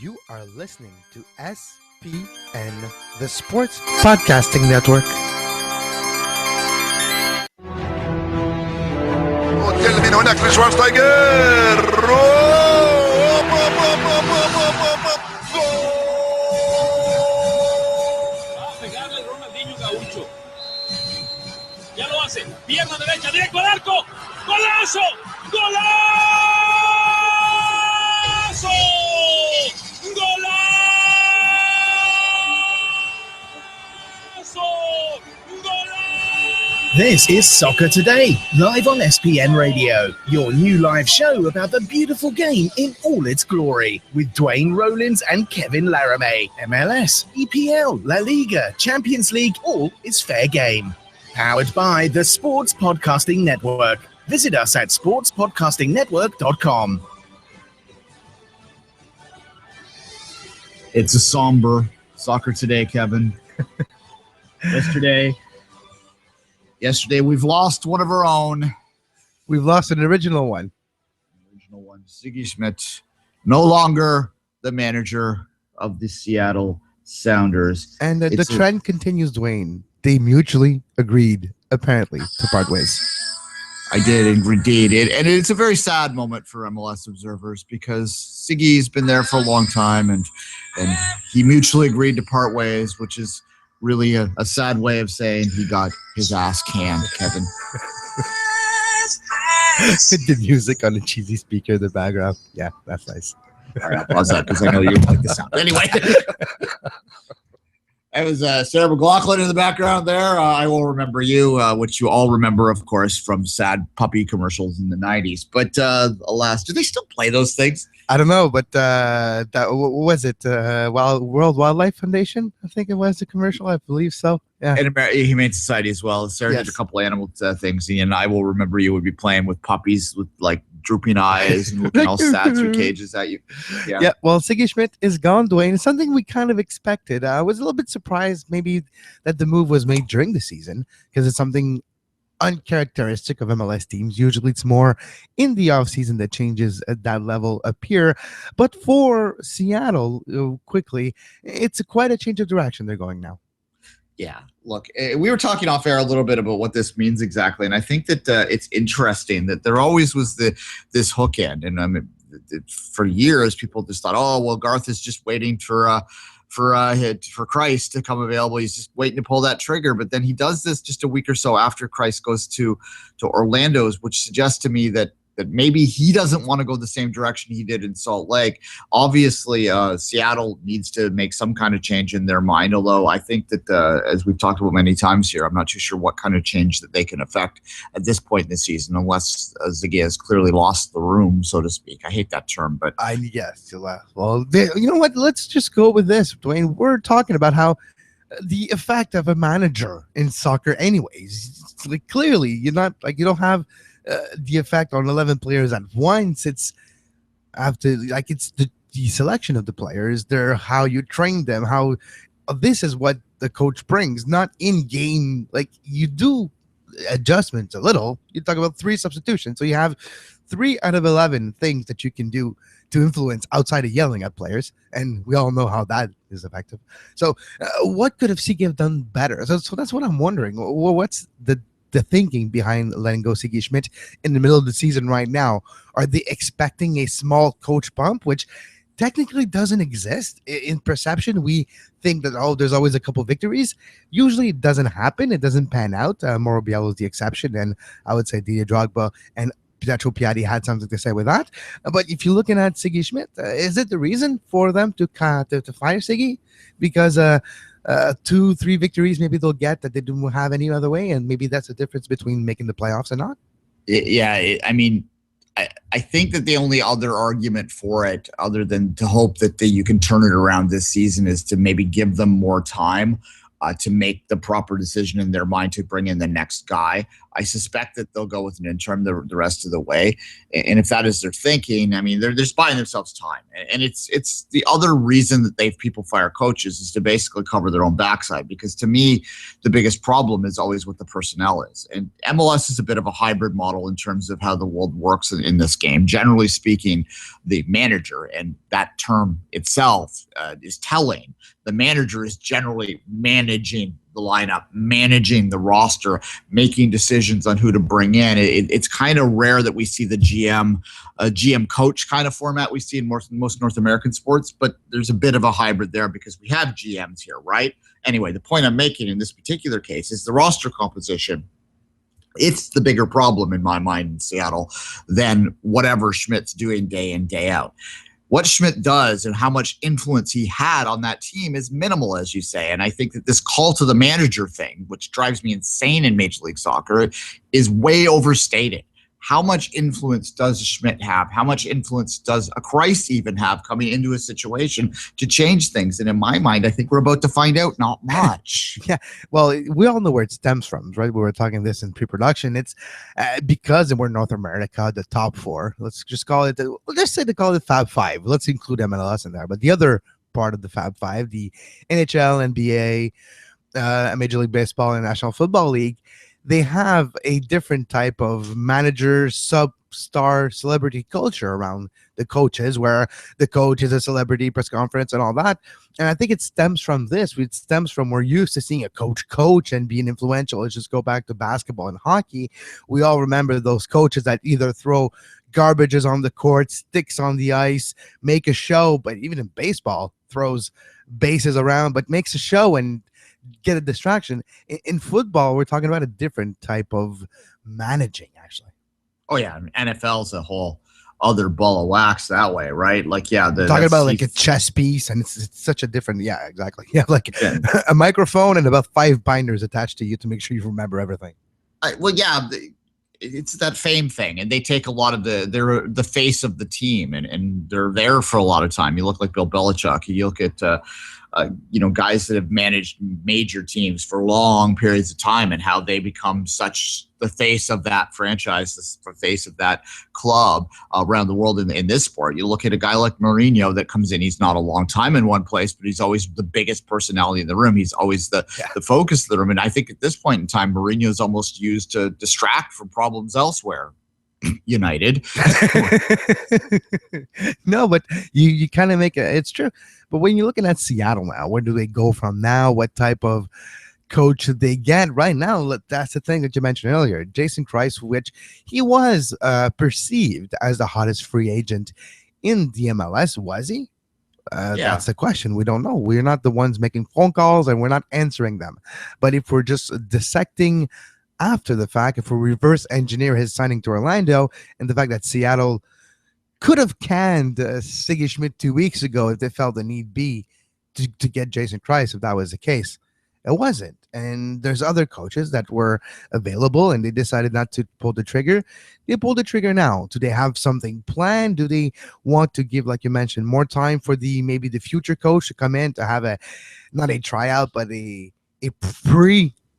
You are listening to SPN, the Sports Podcasting Network. وتكلم من هناك لشوارشتايجر Va a pegarle Ronaldinho Gaucho. Ya lo hace. Pierna derecha, directo al arco. ¡Golazo! ¡Golazo! ¡Golazo! ¡Golazo! This is Soccer Today, live on SPN Radio, your new live show about the beautiful game in all its glory, with Duane, Rollins and Kevin Laramee. MLS, EPL, La Liga, Champions League, all is fair game. Powered by the Sports Podcasting Network. Visit us at sportspodcastingnetwork.com. It's a somber Soccer Today, Kevin. Yesterday, we've lost one of our own. We've lost an original one. Sigi-Seattle, no longer the manager of the Seattle Sounders. And the trend continues, Duane. They mutually agreed, apparently, to part ways. I did, indeed. And it's a very sad moment for MLS observers because Siggy's been there for a long time, and he mutually agreed to part ways, which is really a sad way of saying he got his ass canned, Kevin. The music on the cheesy speaker in the background. Yeah, that's nice. All right, I'll pause that because I know you like the sound. Anyway. It was Sarah McLachlan in the background there. I will remember you, which you all remember, of course, from sad puppy commercials in the 90s. But alas, do they still play those things? I don't know, but what was it? World Wildlife Foundation? I think it was the commercial. I believe so. Yeah. And Humane Society as well. Sarah did a couple animal things. And I will remember you would be playing with puppies with like drooping eyes and looking all sad through cages at you. Yeah. Well, Sigi-Seattle is gone, Duane. It's something we kind of expected. I was a little bit surprised maybe that the move was made during the season because it's something uncharacteristic of MLS teams. Usually it's more in the offseason that changes at that level appear. But for Seattle, quickly, it's quite a change of direction they're going now. Yeah, look, we were talking off air a little bit about what this means exactly, and I think that it's interesting that there always was this hook end, and I mean, for years people just thought, oh, well, Garth is just waiting for Christ to come available. He's just waiting to pull that trigger, but then he does this just a week or so after Christ goes to Orlando's, which suggests to me that maybe he doesn't want to go the same direction he did in Salt Lake. Obviously, Seattle needs to make some kind of change in their mind, although I think that, as we've talked about many times here, I'm not too sure what kind of change that they can affect at this point in the season, unless Ziggy has clearly lost the room, so to speak. I hate that term, but... Yes, well, you know what? Let's just go with this, Duane. We're talking about how the effect of a manager in soccer anyways. Like, clearly, you don't have the effect on 11 players at once. It's the selection of the players, how you train them, how this is what the coach brings, not in game. Like, you do adjustments a little. You talk about 3 substitutions, so you have 3 out of 11 things that you can do to influence outside of yelling at players, and we all know how that is effective. So what could have Sigi have done better? So that's what I'm wondering. What's the thinking behind letting go Sigi-Seattle in the middle of the season right now? Are they expecting a small coach bump, which technically doesn't exist? In perception, we think that, there's always a couple victories. Usually it doesn't happen. It doesn't pan out. Mauro Biello is the exception, and I would say Didier Drogba and Pietro Piatti had something to say with that. But if you're looking at Sigi-Seattle, is it the reason for them to fire Sigi? Because 2-3 victories maybe they'll get that they don't have any other way, and maybe that's the difference between making the playoffs and not. I mean, I think that the only other argument for it, other than to hope that you can turn it around this season, is to maybe give them more time to make the proper decision in their mind to bring in the next guy. I suspect that they'll go with an interim the rest of the way. And if that is their thinking, I mean, they're just buying themselves time. And it's the other reason that people fire coaches is to basically cover their own backside. Because to me, the biggest problem is always what the personnel is. And MLS is a bit of a hybrid model in terms of how the world works in this game. Generally speaking, the manager, and that term itself is telling, the manager is generally managing the lineup, managing the roster, making decisions on who to bring in. It's kind of rare that we see the GM coach kind of format we see in most North American sports, but there's a bit of a hybrid there because we have GMs here, right? Anyway, the point I'm making in this particular case is the roster composition. It's the bigger problem in my mind in Seattle than whatever Schmidt's doing day in, day out. What Schmidt does and how much influence he had on that team is minimal, as you say. And I think that this call to the manager thing, which drives me insane in Major League Soccer, is way overstated. How much influence does Schmidt have? How much influence does a Kreis even have coming into a situation to change things? And in my mind, I think we're about to find out not much. Yeah, well, we all know where it stems from, right? We were talking this in pre-production. It's because we're North America, the top four. Let's just call it, let's say they call it Fab Five. Let's include MLS in there. But the other part of the Fab Five, the NHL, NBA, Major League Baseball, and National Football League, they have a different type of manager, star, celebrity culture around the coaches, where the coach is a celebrity, press conference and all that. And I think it stems from this. It stems from we're used to seeing a coach and being influential. Let's just go back to basketball and hockey. We all remember those coaches that either throw garbages on the court, sticks on the ice, make a show, but even in baseball, throws bases around, but makes a show and get a distraction. In football, we're talking about a different type of managing, actually. Oh yeah, NFL's a whole other ball of wax that way, right? Like, yeah, talking about like a chess piece, and it's such a different. Yeah, exactly. Yeah, like a microphone and about 5 binders attached to you to make sure you remember everything. It's that fame thing, and they take a lot of they're the face of the team, and they're there for a lot of time. You look like Bill Belichick. You look at guys that have managed major teams for long periods of time, and how they become such the face of that franchise, the face of that club around the world in this sport. You look at a guy like Mourinho that comes in. He's not a long time in one place, but he's always the biggest personality in the room. He's always the focus of the room. And I think at this point in time, Mourinho is almost used to distract from problems elsewhere. United. No, but you kind of make it. It's true. But when you're looking at Seattle now, where do they go from now? What type of coach they get right now? That's the thing that you mentioned earlier. Jason Kreis, which he was perceived as the hottest free agent in the MLS. Was he? That's the question. We don't know. We're not the ones making phone calls, and we're not answering them. But if we're just dissecting after the fact, if we reverse engineer his signing to Orlando and the fact that Seattle could have canned Sigi-Schmidt 2 weeks ago if they felt the need be to get Jason Kreis, if that was the case. It wasn't. And there's other coaches that were available and they decided not to pull the trigger. They pulled the trigger now. Do they have something planned? Do they want to give, like you mentioned, more time for maybe the future coach to come in to have not a tryout, but a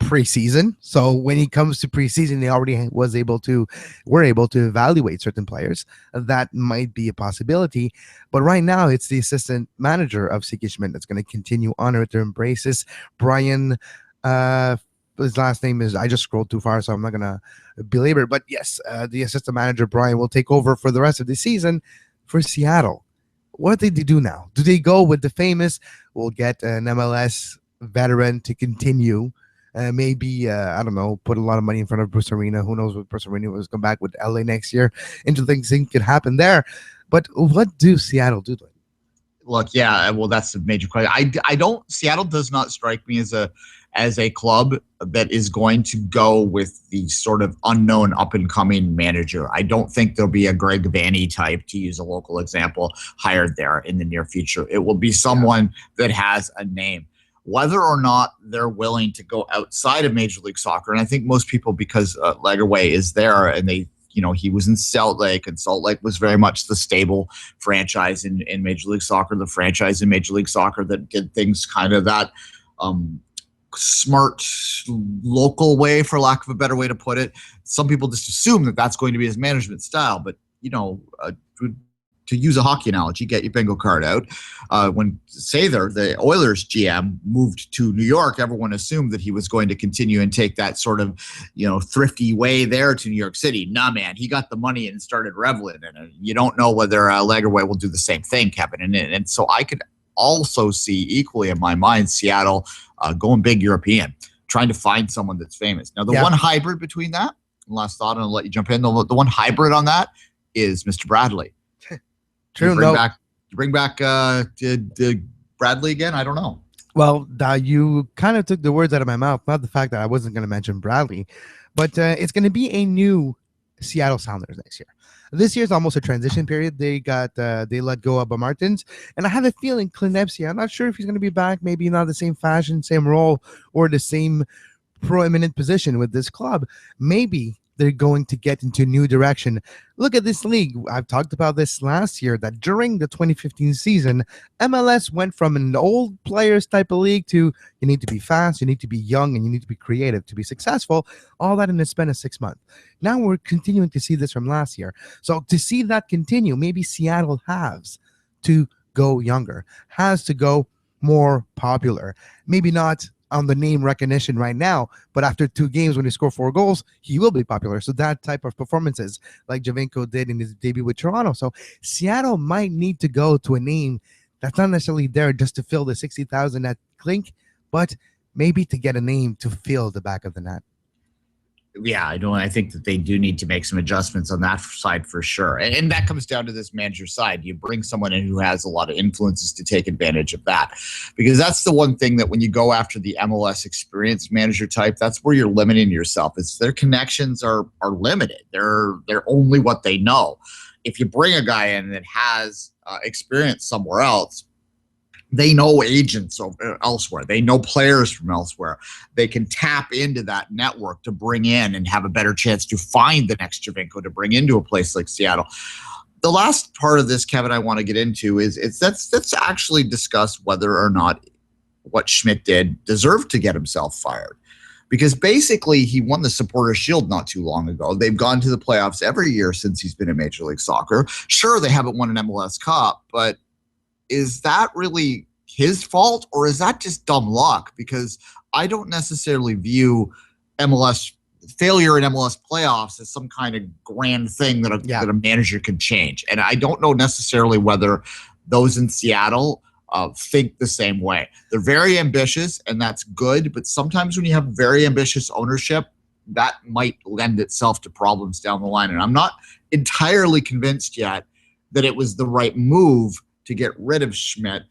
preseason? So when he comes to preseason, they already were able to evaluate certain players. That might be a possibility. But right now, it's the assistant manager of Sigi-Schmidt that's going to continue on to embrace this. Brian, his last name is, I just scrolled too far, so I'm not going to belabor it. But yes, the assistant manager, Brian, will take over for the rest of the season for Seattle. What did they do now? Do they go with the famous, we'll get an MLS veteran to continue? Maybe, I don't know, put a lot of money in front of Bruce Arena. Who knows what Bruce Arena was come back with LA next year. Interesting thing could happen there. But what do Seattle do? Look, yeah, well, that's the major question. Seattle does not strike me as a club that is going to go with the sort of unknown up-and-coming manager. I don't think there'll be a Greg Vanny type, to use a local example, hired there in the near future. It will be someone that has a name. Whether or not they're willing to go outside of Major League Soccer, and I think most people, because Lagerwey is there, and he was in Salt Lake, and Salt Lake was very much the stable franchise in Major League Soccer, the franchise in Major League Soccer that did things kind of that smart local way, for lack of a better way to put it. Some people just assume that that's going to be his management style, but to use a hockey analogy, get your bingo card out. When Sather, the Oilers GM, moved to New York, everyone assumed that he was going to continue and take that sort of, thrifty way there to New York City. Nah, man, he got the money and started reveling in it. You don't know whether Lagerwey will do the same thing, Kevin. And so I could also see equally in my mind Seattle going big European, trying to find someone that's famous. Now, the one hybrid between that, last thought, and I'll let you jump in, the one hybrid on that is Mr. Bradley. True. Bring back Bradley again? I don't know. Well, you kind of took the words out of my mouth. Not the fact that I wasn't going to mention Bradley, but it's going to be a new Seattle Sounders next year. This year's almost a transition period. They let go of Martins, and I have a feeling Clint Dempsey, I'm not sure if he's going to be back, maybe not the same fashion, same role, or the same prominent position with this club. Maybe they're going to get into a new direction. Look at this league. I've talked about this last year, that during the 2015 season, MLS went from an old players type of league to you need to be fast, you need to be young, and you need to be creative to be successful. All that in a span of 6 months. Now we're continuing to see this from last year. So to see that continue, maybe Seattle has to go younger, has to go more popular. Maybe not on the name recognition right now, but after 2 games when he scored 4 goals, he will be popular. So that type of performances like Giovinco did in his debut with Toronto. So Seattle might need to go to a name that's not necessarily there just to fill the 60,000 at clink, but maybe to get a name to fill the back of the net. Yeah, I think that they do need to make some adjustments on that side for sure. And that comes down to this manager side. You bring someone in who has a lot of influences to take advantage of that. Because that's the one thing that when you go after the MLS experienced manager type, that's where you're limiting yourself. It's their connections are limited. They're only what they know. If you bring a guy in that has experience somewhere else, they know agents elsewhere. They know players from elsewhere. They can tap into that network to bring in and have a better chance to find the next Giovinco to bring into a place like Seattle. The last part of this, Kevin, I want to get into is let's actually discuss whether or not what Schmidt did deserved to get himself fired. Because basically he won the Supporters' Shield not too long ago. They've gone to the playoffs every year since he's been in Major League Soccer. Sure, they haven't won an MLS Cup, but is that really his fault, or is that just dumb luck? Because I don't necessarily view MLS failure in MLS playoffs as some kind of grand thing that a manager can change. And I don't know necessarily whether those in Seattle think the same way. They're very ambitious, and that's good. But sometimes when you have very ambitious ownership, that might lend itself to problems down the line. And I'm not entirely convinced yet that it was the right move to get rid of Schmidt.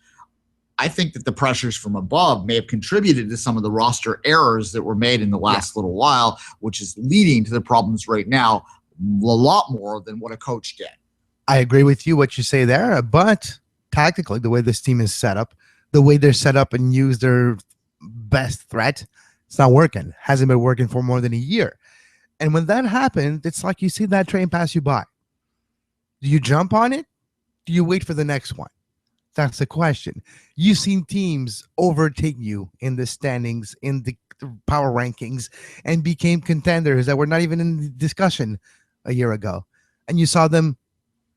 I think that the pressures from above may have contributed to some of the roster errors that were made in the last little while, which is leading to the problems right now a lot more than what a coach did. I agree with you what you say there, but tactically, the way this team is set up, the way they're set up and use their best threat, it's not working. Hasn't been working for more than a year. And when that happens, it's like you see that train pass you by. Do you jump on it? Do you wait for the next one? That's the question. You've seen teams overtake you in the standings, in the power rankings, and became contenders that were not even in the discussion a year ago. And you saw them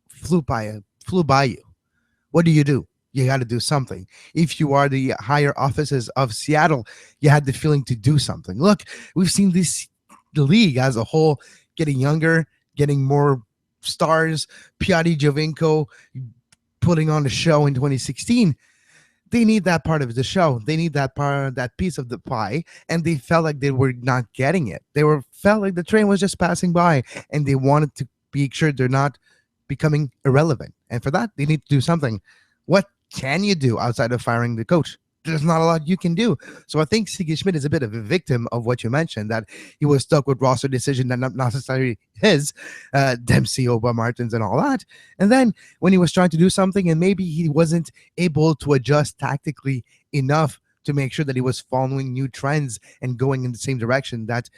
flew by you. What do? You got to do something. If you are the higher offices of Seattle, you had the feeling to do something. Look, we've seen the league as a whole getting younger, getting more stars. Piatti, Giovinco putting on the show in 2016. They need that part of the show. They need that part, that piece of the pie, and they felt like they were not getting it. Felt like the train was just passing by, and they wanted to be sure they're not becoming irrelevant. And for that, they need to do something. What can you do outside of firing the coach? There's not a lot you can do. So I think Sigi-Schmidt is a bit of a victim of what you mentioned, that he was stuck with roster decision that not necessarily his, Dempsey, Oba, Martins, and all that. And then when he was trying to do something and maybe he wasn't able to adjust tactically enough to make sure that he was following new trends and going in the same direction that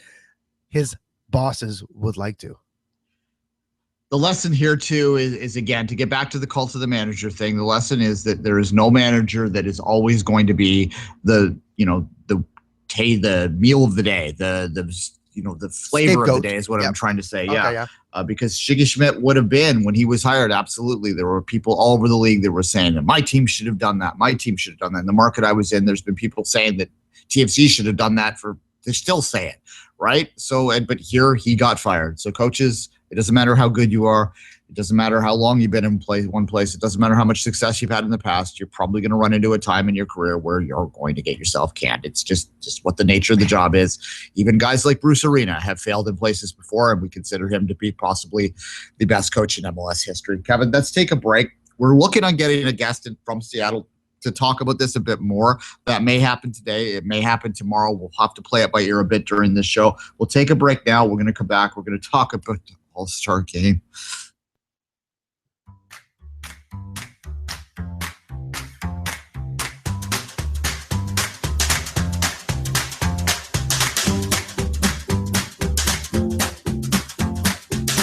his bosses would like to. The lesson here, too, is again, to get back to the cult of the manager thing, the lesson is that there is no manager that is always going to be the the meal of the day, the flavor of the day is what I'm trying to say. Okay, Because Shiggy Schmidt would have been, when he was hired, absolutely. There were people all over the league that were saying that my team should have done that. My team should have done that. In the market I was in, there's been people saying that TFC should have done that they still say it, right? So, but here he got fired. So coaches, it doesn't matter how good you are. It doesn't matter how long you've been in one place. It doesn't matter how much success you've had in the past. You're probably going to run into a time in your career where you're going to get yourself canned. It's just what the nature of the job is. Even guys like Bruce Arena have failed in places before, and we consider him to be possibly the best coach in MLS history. Kevin, let's take a break. We're looking on getting a guest from Seattle to talk about this a bit more. That may happen today. It may happen tomorrow. We'll have to play it by ear a bit during this show. We'll take a break now. We're going to come back. We're going to talk about the All-Star game.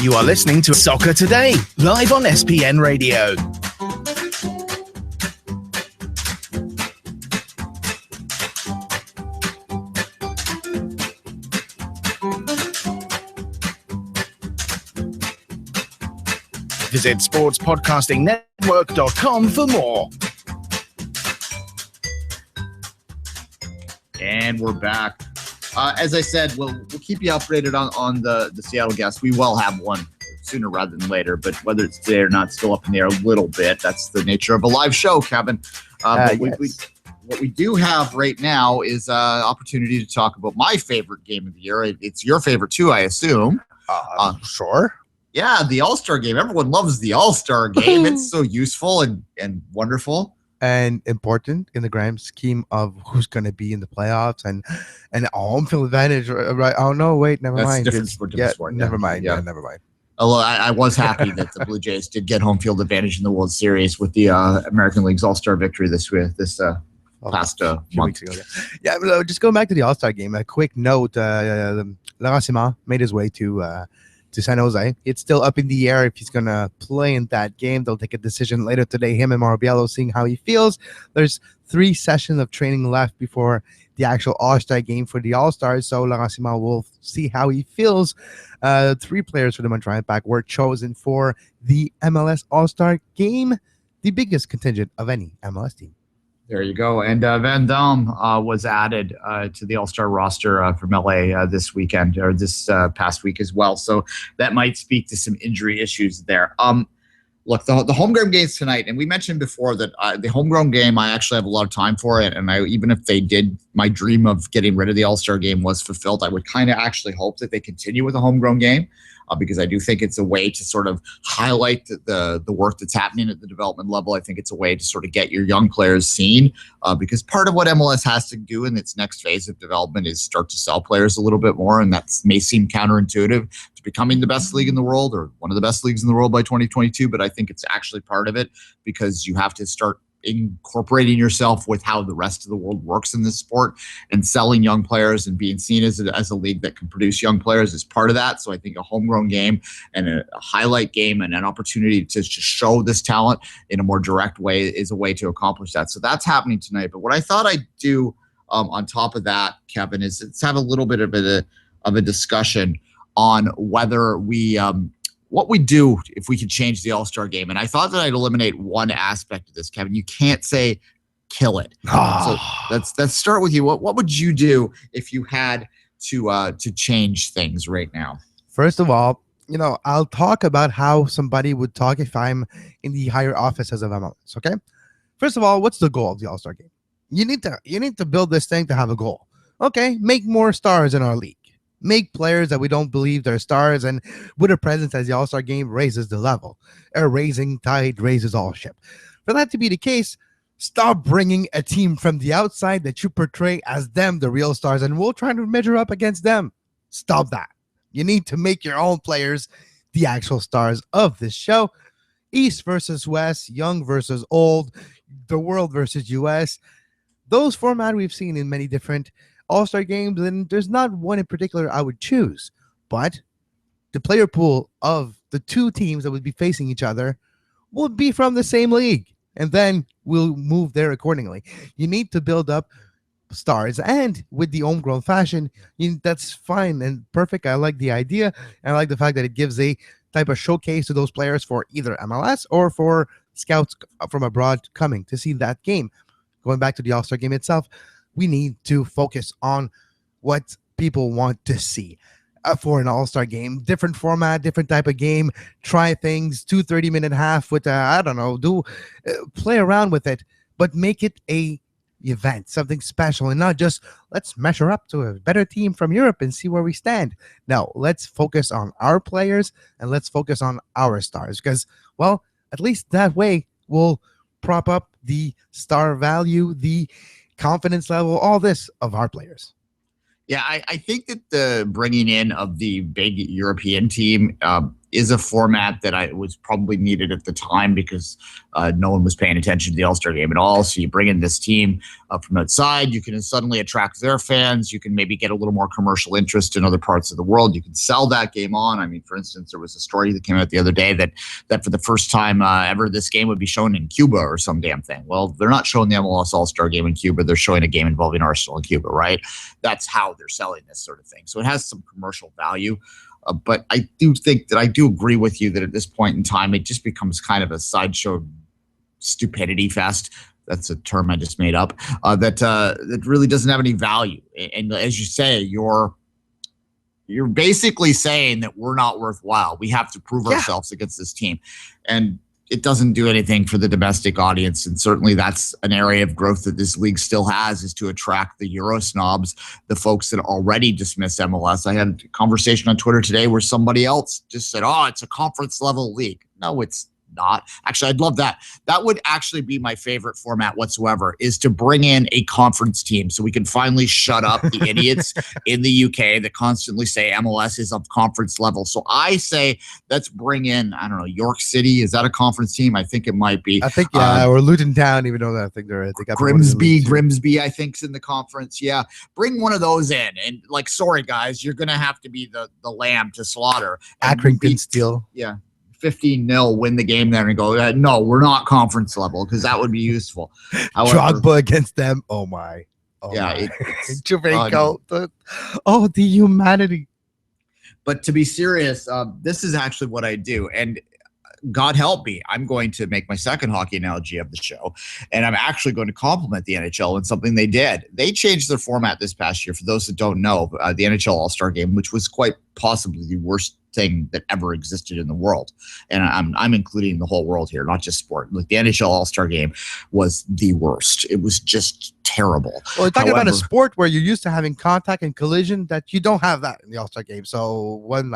You are listening to Soccer Today, live on SPN Radio. Visit sportspodcastingnetwork.com for more. And we're back. As I said, we'll keep you updated on the Seattle guest. We will have one sooner rather than later, but whether it's today or not, still up in the air a little bit. That's the nature of a live show, Kevin. But yes. What we do have right now is an opportunity to talk about my favorite game of the year. It's your favorite too, I assume. Sure. Yeah, the All-Star game. Everyone loves the All-Star game. It's so useful and wonderful. And important in the grand scheme of who's going to be in the playoffs and home field advantage, right? Oh no, wait, never mind. Different sport. Never mind. Yeah. never mind. Although I was happy that the Blue Jays did get home field advantage in the World Series with the American League's All-Star victory this past month. Weeks ago. Yeah, but, just going back to the All-Star game. A quick note: Laramee made his way to San Jose. It's still up in the air if he's going to play in that game. They'll take a decision later today, him and Marabiello, seeing how he feels. There's 3 sessions of training left before the actual All-Star game for the All-Stars, so Laramee will see how he feels. 3 players for the Montreal Impact were chosen for the MLS All-Star game, the biggest contingent of any MLS team. There you go. And Van Dam was added to the All-Star roster from LA this weekend, or this past week as well. So that might speak to some injury issues there. Look, the homegrown games tonight, and we mentioned before that the homegrown game, I actually have a lot of time for it. And even if they did, my dream of getting rid of the All-Star game was fulfilled. I would kind of actually hope that they continue with the homegrown game. Because I do think it's a way to sort of highlight the work that's happening at the development level. I think it's a way to sort of get your young players seen, because part of what MLS has to do in its next phase of development is start to sell players a little bit more, and that may seem counterintuitive to becoming the best league in the world or one of the best leagues in the world by 2022, but I think it's actually part of it because you have to start incorporating yourself with how the rest of the world works in this sport, and selling young players and being seen as a league that can produce young players is part of that. So I think a homegrown game and a highlight game and an opportunity to just show this talent in a more direct way is a way to accomplish that. So that's happening tonight. But what I thought I'd do on top of that, Kevin, is let's have a little bit of a discussion on whether what we do if we could change the All-Star game. And I thought that I'd eliminate one aspect of this, Kevin. You can't say kill it. So let's start with you. What would you do if you had to change things right now? First of all, I'll talk about how somebody would talk if I'm in the higher offices of MLS, okay? First of all, what's the goal of the All-Star game? You need to build this thing to have a goal. Okay, make more stars in our league. Make players that we don't believe they're stars, and with a presence as the All-Star game raises the level. A raising tide raises all ship. For that to be the case, stop bringing a team from the outside that you portray as them, the real stars, and we'll try to measure up against them. Stop that. You need to make your own players the actual stars of this show. East versus West, young versus old, the world versus US. Those formats we've seen in many different All-Star games, and there's not one in particular I would choose, but the player pool of the 2 teams that would be facing each other would be from the same league, and then we'll move there accordingly. You need to build up stars, and with the homegrown fashion, that's fine and perfect. I like the idea. I like the fact that it gives a type of showcase to those players for either MLS or for scouts from abroad coming to see that game. Going back to the All-Star game itself, we need to focus on what people want to see for an All-Star game. Different format, different type of game. Try things. 2 30-minute half with I don't know. Play around with it, but make it a event, something special, and not just let's measure up to a better team from Europe and see where we stand. No, let's focus on our players and let's focus on our stars, because, well, at least that way we'll prop up the star value, the confidence level, all this of our players. Yeah, I think that the bringing in of the big European team is a format that was probably needed at the time, because no one was paying attention to the All-Star game at all. So you bring in this team from outside, you can suddenly attract their fans. You can maybe get a little more commercial interest in other parts of the world. You can sell that game on. I mean, for instance, there was a story that came out the other day that for the first time ever, this game would be shown in Cuba or some damn thing. Well, they're not showing the MLS All-Star game in Cuba. They're showing a game involving Arsenal in Cuba, right? That's how they're selling this sort of thing. So it has some commercial value. But I do think that I do agree with you that at this point in time, it just becomes kind of a sideshow stupidity fest. That's a term I just made up. That really doesn't have any value. And as you say, you're basically saying that we're not worthwhile. We have to prove ourselves against this team, and it doesn't do anything for the domestic audience. And certainly that's an area of growth that this league still has, is to attract the Euro snobs, the folks that already dismiss MLS. I had a conversation on Twitter today where somebody else just said, oh, it's a conference level league. No, it's not. Actually, I'd love that. That would actually be my favorite format whatsoever, is to bring in a conference team so we can finally shut up the idiots in the UK that constantly say MLS is of conference level. So I say, let's bring in, I don't know, York City. Is that a conference team? I think it might be. I think, yeah, or Luton Town, even though I think they got Grimsby, I think, is in the conference. Yeah. Bring one of those in. And like, sorry, guys, you're going to have to be the lamb to slaughter. Accrington Steel. Yeah. 15-0, win the game there and go, no, we're not conference level, because that would be useful. Drogba against them. Oh my. Oh yeah. Jamaica. The humanity. But to be serious, this is actually what I do. And God help me, I'm going to make my second hockey analogy of the show. And I'm actually going to compliment the NHL on something they did. They changed their format this past year. For those that don't know, the NHL All-Star Game, which was quite possibly the worst thing that ever existed in the world. And I'm including the whole world here, not just sport. Like, the NHL All-Star Game was the worst. It was just terrible. Well, you're talking about a sport where you're used to having contact and collision, that you don't have that in the All-Star Game. So one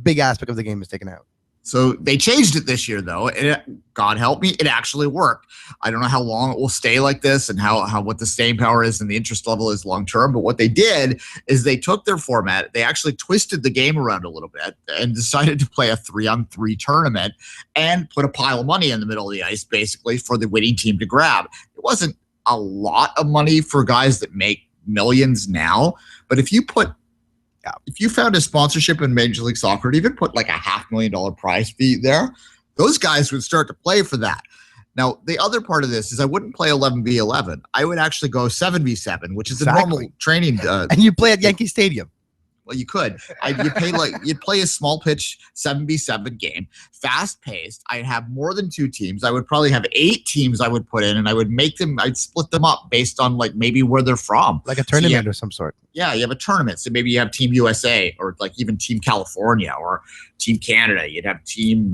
big aspect of the game is taken out. So they changed it this year, though. And God help me, it actually worked. I don't know how long it will stay like this, and how what the staying power is and the interest level is long term. But what they did is they took their format, they actually twisted the game around a little bit, and decided to play a 3-on-3 tournament and put a pile of money in the middle of the ice, basically, for the winning team to grab. It wasn't a lot of money for guys that make millions now, but if you found a sponsorship in Major League Soccer and even put like a $500,000 prize fee there, those guys would start to play for that. Now, the other part of this is I wouldn't play 11v11. I would actually go 7v7, which is a normal training. And you play at Yankee Stadium. Well, you could. You'd play a small pitch 7v7 game, fast paced. I'd have more than 2 teams. I would probably have 8 teams I would put in, and I'd split them up based on like maybe where they're from. Like a tournament of some sort. Yeah, you have a tournament. So maybe you have Team USA, or like even Team California, or Team Canada. You'd have Team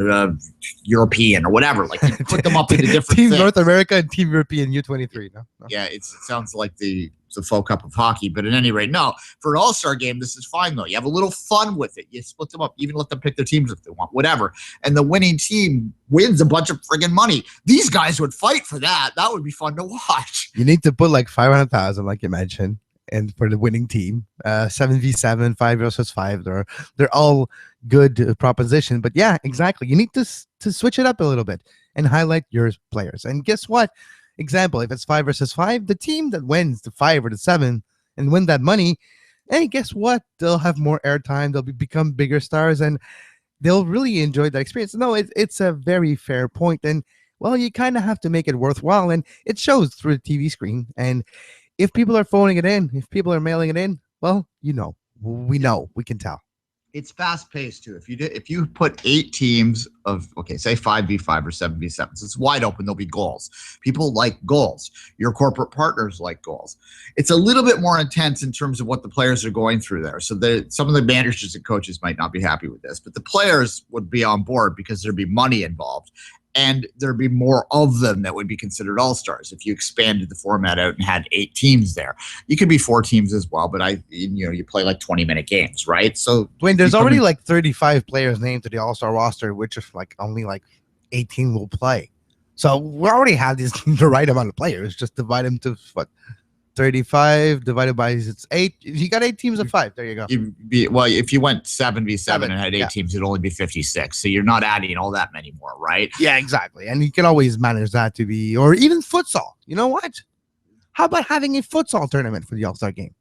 European, or whatever. Like, you put them up into different Team things. North America and Team European U23. No? Yeah, it sounds like the Folk Cup of hockey. But at any rate, no. For an All-Star game, this is fine, though. You have a little fun with it. You split them up. Even let them pick their teams if they want, whatever. And the winning team wins a bunch of friggin' money. These guys would fight for that. That would be fun to watch. You need to put like 500,000, like you mentioned, and for the winning team, 7v7, 5 versus 5. They're all good proposition. But yeah, exactly. You need to switch it up a little bit and highlight your players. And guess what? Example, if it's 5 versus 5, the team that wins the 5 or the 7 and win that money, hey, guess what? They'll have more airtime. They'll become bigger stars, and they'll really enjoy that experience. No, it's a very fair point. And, well, you kind of have to make it worthwhile, and it shows through the TV screen. And if people are phoning it in, if people are mailing it in, well, we know, we can tell. It's fast paced too. If you put 8 teams of, say 5v5 or 7v7, so it's wide open, there'll be goals. People like goals. Your corporate partners like goals. It's a little bit more intense in terms of what the players are going through there. So some of the managers and coaches might not be happy with this, but the players would be on board because there'd be money involved. And there'd be more of them that would be considered all-stars if you expanded the format out and had 8 teams there. You could be 4 teams as well, but you play like 20-minute games, right? So Duane, there's already like 35 players named to the all-star roster, which is like only like 18 will play. So we already have the right amount of players. Just divide them to 35 divided by it's 8. You got 8 teams of 5. There you go. If you went 7v7 and had 8 teams, it'd only be 56. So you're not adding all that many more, right? Yeah, exactly. And you can always manage that to be, or even futsal. You know what? How about having a futsal tournament for the All-Star game?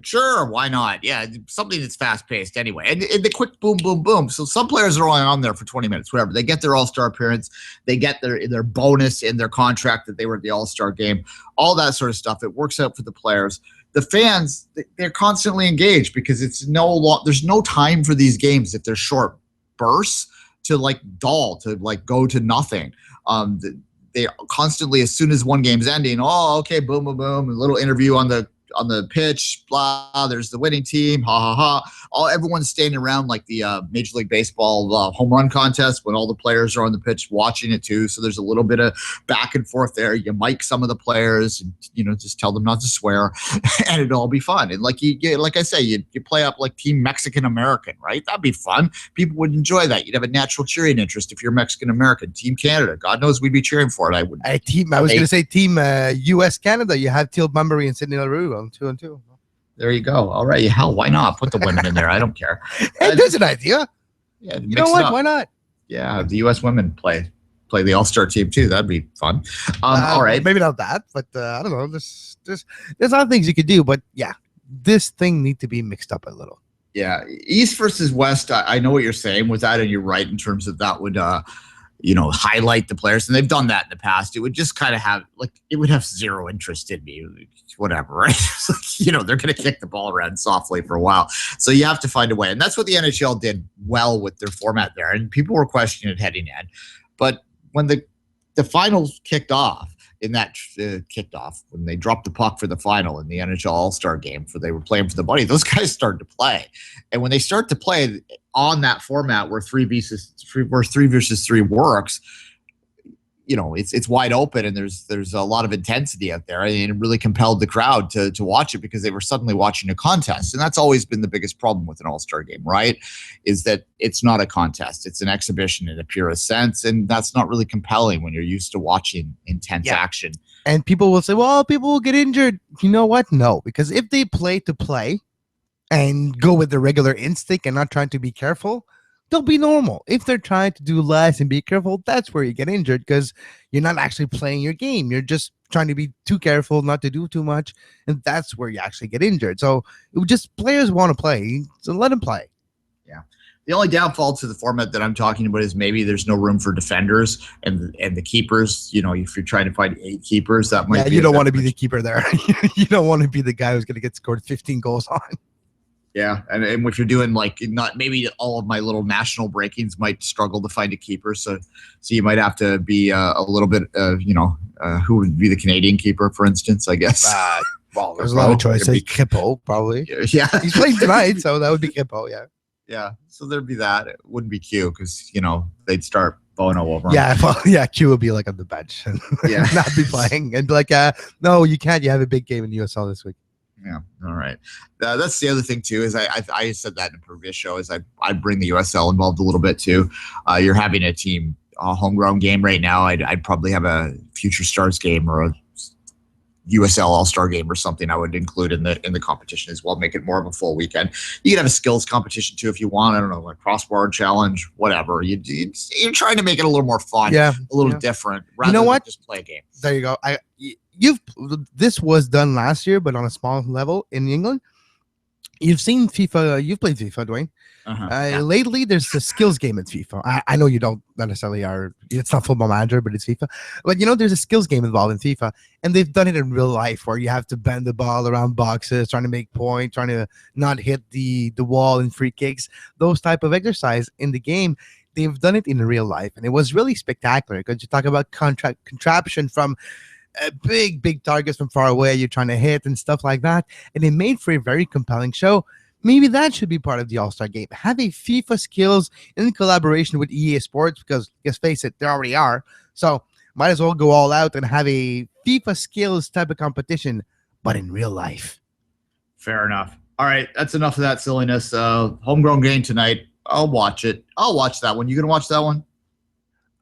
Sure, why not? Yeah, something that's fast-paced anyway. And the quick boom, boom, boom. So some players are only on there for 20 minutes, whatever. They get their all-star appearance. They get their bonus in their contract that they were at the all-star game, all that sort of stuff. It works out for the players. The fans, they're constantly engaged because there's no time for these games if they're short bursts to go to nothing. They constantly, as soon as one game's ending, okay, boom, boom, boom, a little interview on the pitch, blah, there's the winning team, ha ha ha. Everyone's standing around like the Major League Baseball home run contest when all the players are on the pitch watching it too. So there's a little bit of back and forth there. You mic some of the players and just tell them not to swear and it'll all be fun. And like I say, you play up like Team Mexican American, right? That'd be fun. People would enjoy that. You'd have a natural cheering interest if you're Mexican American. Team Canada, God knows we'd be cheering for it. I was going to say Team US Canada. You have Teal Bunbury and Sidney LaRue on 2-2. There you go. All right. Hell, why not? Put the women in there. I don't care. Hey, there's an idea. Yeah. You know what? Why not? Yeah. The U.S. women play the All-Star team too. That'd be fun. All right. Maybe not that, but I don't know. There's other things you could do, but yeah, this thing needs to be mixed up a little. Yeah. East versus West. I know what you're saying with that, and you're right in terms of that would, highlight the players, and they've done that in the past. It would just kind of have it would have zero interest in me, whatever, right? They're going to kick the ball around softly for a while. So you have to find a way. And that's what the NHL did well with their format there. And people were questioning it heading in. But when the finals kicked off, when they dropped the puck for the final in the NHL All-Star game, they were playing for the money, those guys started to play. And when they start to play on that format where 3 versus 3 works, it's wide open and there's a lot of intensity out there, and it really compelled the crowd to watch it because they were suddenly watching a contest. And that's always been the biggest problem with an all-star game, right? Is that it's not a contest. It's an exhibition in a purest sense. And that's not really compelling when you're used to watching intense action. And people will say, well, people will get injured. You know what? No, because if they play to play and go with the regular instinct and not trying to be careful, they'll be normal. If they're trying to do less and be careful, that's where you get injured because you're not actually playing your game. You're just trying to be too careful, not to do too much, and that's where you actually get injured. So players want to play, so let them play. Yeah. The only downfall to the format that I'm talking about is maybe there's no room for defenders and the keepers. If you're trying to find 8 keepers, that might be. You don't want to be the keeper there. You don't want to be the guy who's going to get scored 15 goals on. Yeah, and if you're doing not maybe all of my little national breakings might struggle to find a keeper, so you might have to be a little bit who would be the Canadian keeper, for instance, I guess. Well, there's a lot of choices. Kippo, probably. Yeah, he's playing tonight, so that would be Kippo. Yeah. Yeah, so there'd be that. It wouldn't be Q because they'd start Bono over him. Yeah, well, yeah, Q would be on the bench and not be playing and be like, no, you can't. You have a big game in USL this week. Yeah. All right. That's the other thing too. Is I said that in a previous show. Is I'd bring the USL involved a little bit too. You're having a team homegrown game right now. I'd probably have a Future Stars game or a USL All-Star game or something. I would include in the competition as well. Make it more of a full weekend. You can have a skills competition too if you want. I don't know, like crossbar challenge, whatever. You're trying to make it a little more fun, a little different. Rather than just play a game. There you go. This was done last year, but on a small level in England. You've seen FIFA. You've played FIFA, Dwayne. Yeah. Lately, there's the skills game in FIFA. I know you don't necessarily are. It's not Football Manager, but it's FIFA. But there's a skills game involved in FIFA, and they've done it in real life where you have to bend the ball around boxes, trying to make points, trying to not hit the wall in free kicks. Those type of exercise in the game. They've done it in real life, and it was really spectacular because you talk about contraption from big targets from far away you're trying to hit and stuff like that, and it made for a very compelling show. Maybe that should be part of the All-Star game. Have a FIFA skills in collaboration with EA Sports, because let's face it, they already are. So might as well go all out and have a FIFA skills type of competition, but in real life. Fair enough. All right, that's enough of that silliness. Homegrown game tonight. I'll watch it. I'll watch that one. You gonna watch that one?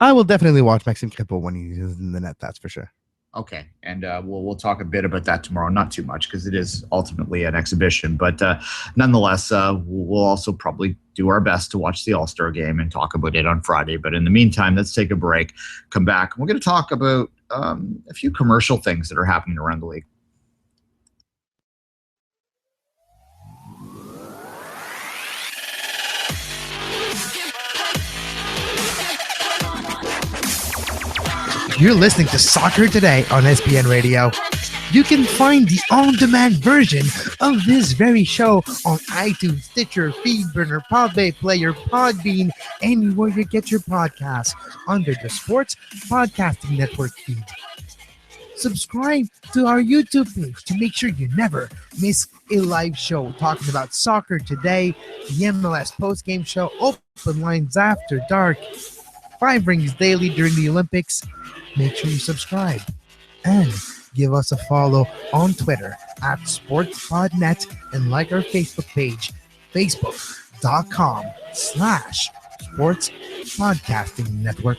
I will definitely watch Maxime Crepeau when he's in the net, that's for sure. Okay, and we'll talk a bit about that tomorrow. Not too much because it is ultimately an exhibition, but nonetheless, we'll also probably do our best to watch the All-Star game and talk about it on Friday. But in the meantime, let's take a break, come back. We're going to talk about a few commercial things that are happening around the league. You're listening to Soccer Today on SPN Radio. You can find the on-demand version of this very show on iTunes, Stitcher, Feedburner, Podbay Player, Podbean, anywhere you get your podcasts under the Sports Podcasting Network feed. Subscribe to our YouTube page to make sure you never miss a live show talking about soccer today, the MLS postgame show, open lines after dark, 5 rings daily during the Olympics. Make sure you subscribe and give us a follow on Twitter at SportsPodNet and like our Facebook page, facebook.com/Sports Podcasting Network.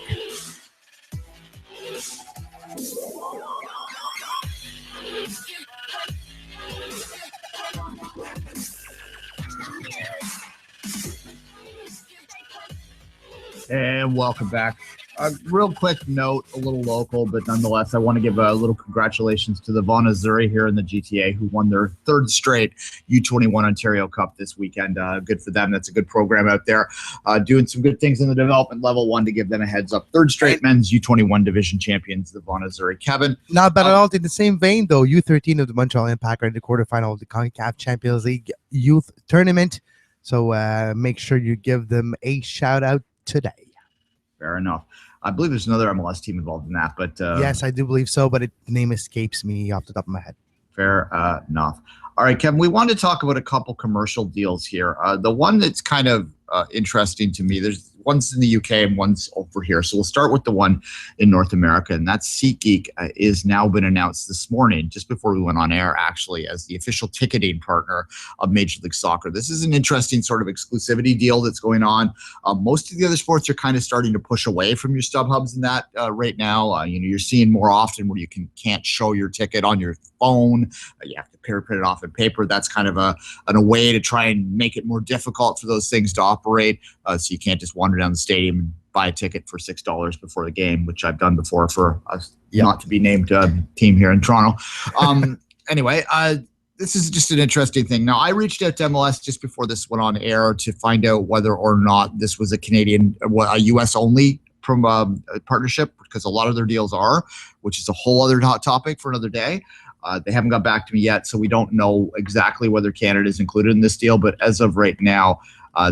And welcome back. A real quick note, a little local, but nonetheless, I want to give a little congratulations to the Vaughan Azzurri here in the GTA, who won their 3rd straight U21 Ontario Cup this weekend. Good for them. That's a good program out there. Doing some good things in the development level. One to give them a heads up. 3rd straight men's U21 division champions, the Vaughan Azzurri. Kevin. Not bad at all. In the same vein, though, U13 of the Montreal Impact are in the quarterfinal of the CONCACAF Champions League Youth Tournament. So make sure you give them a shout out today. Fair enough. I believe there's another MLS team involved in that, but yes, I do believe so, but the name escapes me off the top of my head. Fair enough. All right, Kevin, we wanted to talk about a couple commercial deals here. The one that's kind of interesting to me, there's one's in the UK and one's over here. So we'll start with the one in North America, and that's SeatGeek is now been announced this morning, just before we went on air, actually, as the official ticketing partner of Major League Soccer. This is an interesting sort of exclusivity deal that's going on. Most of the other sports are kind of starting to push away from your StubHubs in that right now. You're seeing more often where you can't show your ticket on your phone. You have to print it off in paper. That's kind of a way to try and make it more difficult for those things to operate. So you can't just wander down the stadium and buy a ticket for $6 before the game, which I've done before for a not to be named team here in Toronto. Anyway, this is just an interesting thing. Now, I reached out to MLS just before this went on air to find out whether or not this was a a US only partnership, because a lot of their deals are, which is a whole other hot topic for another day. They haven't got back to me yet, so we don't know exactly whether Canada is included in this deal. But as of right now,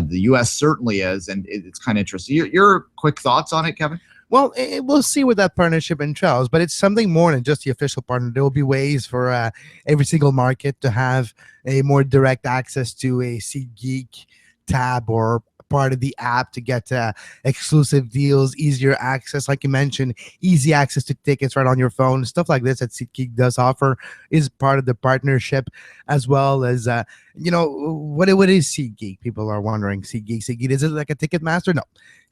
the U.S. certainly is, and it's kind of interesting. Your quick thoughts on it, Kevin? Well, we'll see what that partnership entails, but it's something more than just the official partner. There will be ways for every single market to have a more direct access to a SeatGeek tab or part of the app to get exclusive deals, easier access, like you mentioned, easy access to tickets right on your phone, stuff like this that SeatGeek does offer is part of the partnership, as well as what is SeatGeek? People are wondering. SeatGeek, is it like a Ticketmaster? No,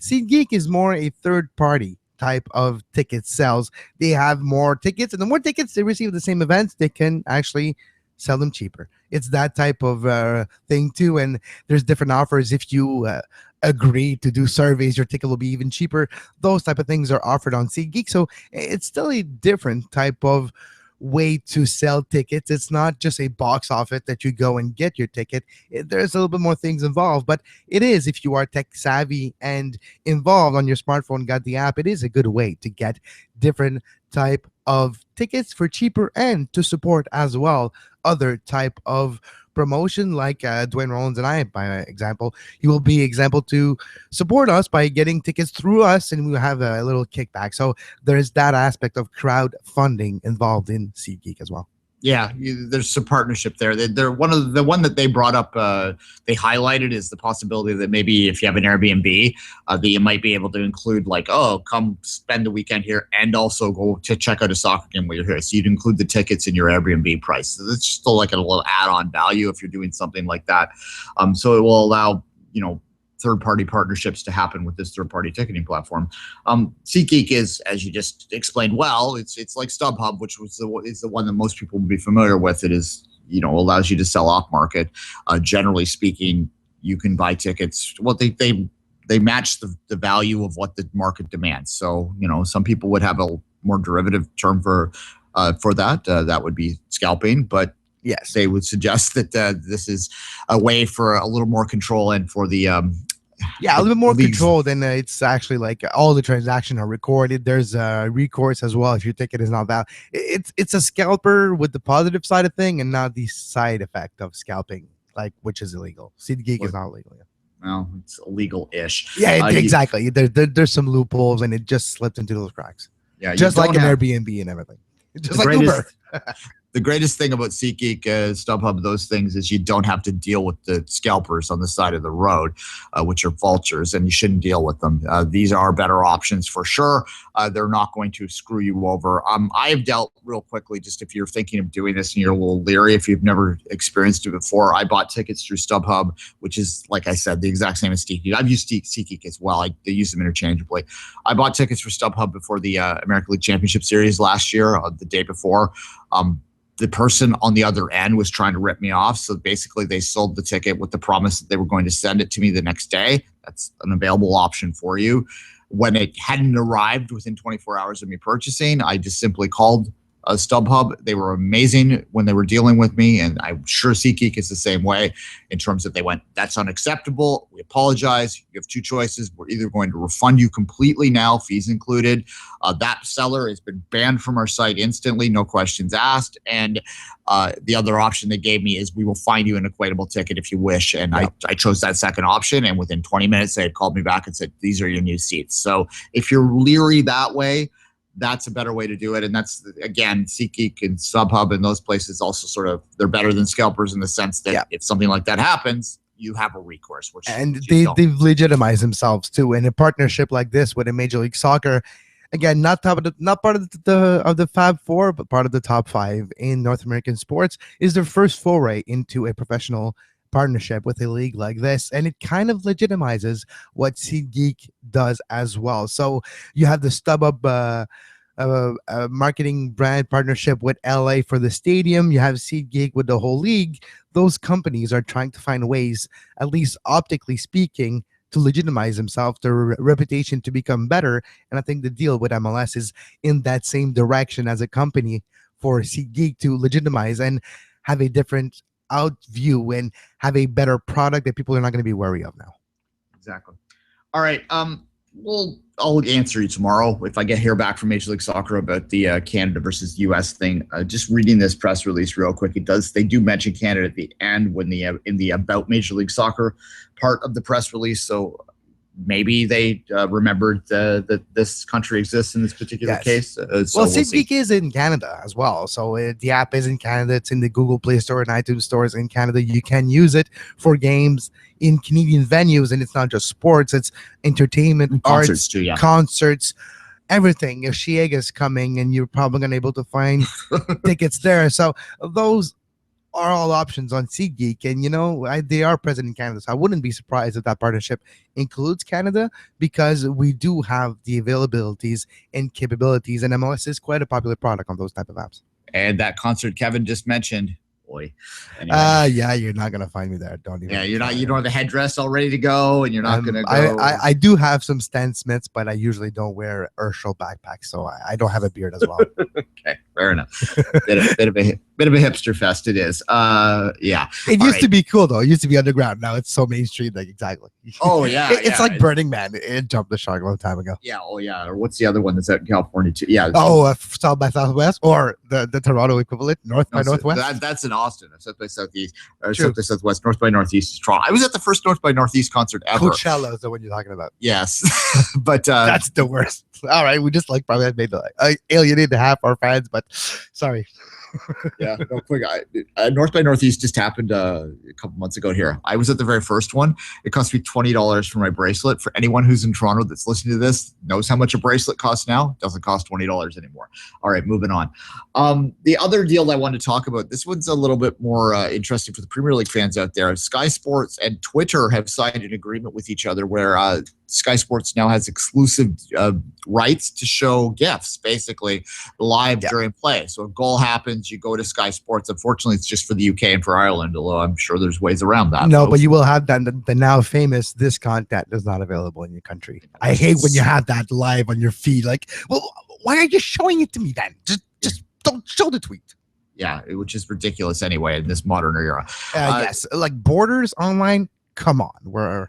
SeatGeek is more a third party type of ticket sales. They have more tickets, and the more tickets they receive at the same events, they can actually sell them cheaper. It's that type of thing too, and there's different offers. If you agree to do surveys, your ticket will be even cheaper. Those type of things are offered on SeatGeek, so it's still a different type of way to sell tickets. It's not just a box office that you go and get your ticket. There's a little bit more things involved, but it is, if you are tech savvy and involved on your smartphone, got the app, it is a good way to get different type of tickets for cheaper and to support as well other type of promotion, like Duane, Rollins and I, by example. He will be example to support us by getting tickets through us, and we have a little kickback. So there's that aspect of crowdfunding involved in SeatGeek as well. Yeah, there's some partnership there. They're one that they brought up. They highlighted is the possibility that maybe if you have an Airbnb, that you might be able to include like, oh, come spend the weekend here and also go to check out a soccer game while you're here. So you'd include the tickets in your Airbnb price. So it's still like a little add-on value if you're doing something like that. So it will allow third-party partnerships to happen with this third-party ticketing platform. SeatGeek is, as you just explained well, it's like StubHub, which is the one that most people will be familiar with. It is, allows you to sell off-market. Generally speaking, you can buy tickets. Well, they match the value of what the market demands. So, some people would have a more derivative term for that. That would be scalping, but yes, they would suggest that this is a way for a little more control and for the a little bit more control than it's actually like all the transactions are recorded. There's recourse as well if your ticket is not valid. It's a scalper with the positive side of thing and not the side effect of scalping, which is illegal. SeatGeek is not illegal. Yeah. Well, it's illegal-ish. Yeah, exactly. There's some loopholes and it just slipped into those cracks. Yeah, just like an Airbnb and everything. Just like Uber. The greatest thing about SeatGeek, StubHub, those things is you don't have to deal with the scalpers on the side of the road, which are vultures, and you shouldn't deal with them. These are better options for sure. They're not going to screw you over. I have dealt real quickly, just if you're thinking of doing this and you're a little leery, if you've never experienced it before, I bought tickets through StubHub, which is, like I said, the exact same as SeatGeek. I've used SeatGeek as well. They use them interchangeably. I bought tickets for StubHub before the American League Championship Series last year, the day before. The person on the other end was trying to rip me off. So basically they sold the ticket with the promise that they were going to send it to me the next day. That's an available option for you. When it hadn't arrived within 24 hours of me purchasing, I just simply called StubHub. They were amazing when they were dealing with me, and I'm sure SeatGeek is the same way in terms of they went, that's unacceptable. We apologize. You have two choices. We're either going to refund you completely now, fees included. That seller has been banned from our site instantly, no questions asked. And the other option they gave me is we will find you an equatable ticket if you wish. And I chose that second option, and within 20 minutes, they had called me back and said, these are your new seats. So if you're leery that way, that's a better way to do it. And that's, again, SeatGeek and StubHub and those places also they're better than scalpers in the sense that if something like that happens, you have a recourse. And they've legitimized themselves too. And a partnership like this with a Major League Soccer, again, not part of the Fab Four, but part of the top five in North American sports, is their first foray into a professional partnership with a league like this, and it kind of legitimizes what SeatGeek does as well. So you have the StubHub marketing brand partnership with LA for the stadium. You have SeatGeek with the whole league. Those companies are trying to find ways, at least optically speaking, to legitimize themselves, their reputation to become better. And I think the deal with MLS is in that same direction as a company for SeatGeek to legitimize and have a different out view and have a better product that people are not going to be wary of now. Exactly. All right. I'll answer you tomorrow if I hear back from Major League Soccer about the Canada versus US thing. Just reading this press release real quick, they do mention Canada at the end when in the about Major League Soccer part of the press release. So maybe they remembered that this country exists in this particular case. SeatGeek is in Canada as well. So the app is in Canada. It's in the Google Play Store and iTunes stores in Canada. You can use it for games in Canadian venues, and it's not just sports. It's entertainment, and arts, concerts too, concerts, everything. If Ligue is coming, and you're probably going to be able to find tickets there. So those are all options on SeatGeek, and they are present in Canada, so I wouldn't be surprised if that partnership includes Canada, because we do have the availabilities and capabilities, and MLS is quite a popular product on those type of apps. And that concert Kevin just mentioned, boy, anyway. You're not gonna find me there. Don't even. Yeah, you're not. You don't have the headdress all ready to go, and you're not gonna go. I do have some Stan Smiths, but I usually don't wear Urshel backpacks, so I don't have a beard as well. Okay. Fair enough. Bit of a hipster fest. It is. Yeah. It used to be cool though. It used to be underground. Now it's so mainstream. Like exactly. Oh yeah. It's like Burning Man. It jumped the shark a long time ago. Yeah. Oh yeah. Or what's the other one that's out in California too? Yeah. South by Southwest, or the Toronto equivalent, North by Northwest. That's in Austin. South by Southeast, or South by Southwest. North by Northeast is Toronto. I was at the first North by Northeast concert ever. Coachella is the one you're talking about. Yes, but that's the worst. All right, we just like probably made alienated half our fans, but sorry. Yeah, no, quick. North by Northeast just happened a couple months ago here. I was at the very first one. It cost me $20 for my bracelet. For anyone who's in Toronto that's listening to this, knows how much a bracelet costs now. It doesn't cost $20 anymore. All right, moving on. The other deal I wanted to talk about, this one's a little bit more interesting for the Premier League fans out there. Sky Sports and Twitter have signed an agreement with each other where Sky Sports now has exclusive rights to show GIFs, basically live during play. So a goal happens, you go to Sky Sports. Unfortunately, it's just for the UK and for Ireland, although I'm sure there's ways around that. No, but you will have that. The now famous, this content is not available in your country. I hate when you have that live on your feed. Like, well, why are you showing it to me then? Just don't show the tweet. Yeah, which is ridiculous anyway in this modern era. Yes, like borders online. Come on,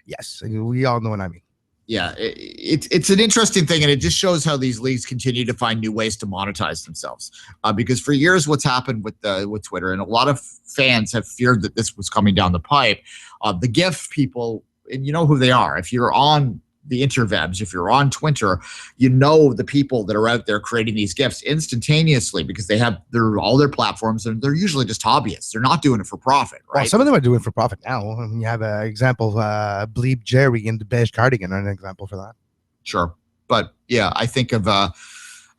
yes, we all know what I mean. Yeah, it's an interesting thing, and it just shows how these leagues continue to find new ways to monetize themselves. Because for years, what's happened with Twitter, and a lot of fans have feared that this was coming down the pipe. The GIF people, and you know who they are. If you're on the interwebs, if you're on Twitter, you know the people that are out there creating these GIFs instantaneously because they have all their platforms, and they're usually just hobbyists. They're not doing it for profit, right? Well, some of them are doing it for profit now. You have an example, Bleep Jerry and the beige cardigan are an example for that. Sure. But yeah, I think of a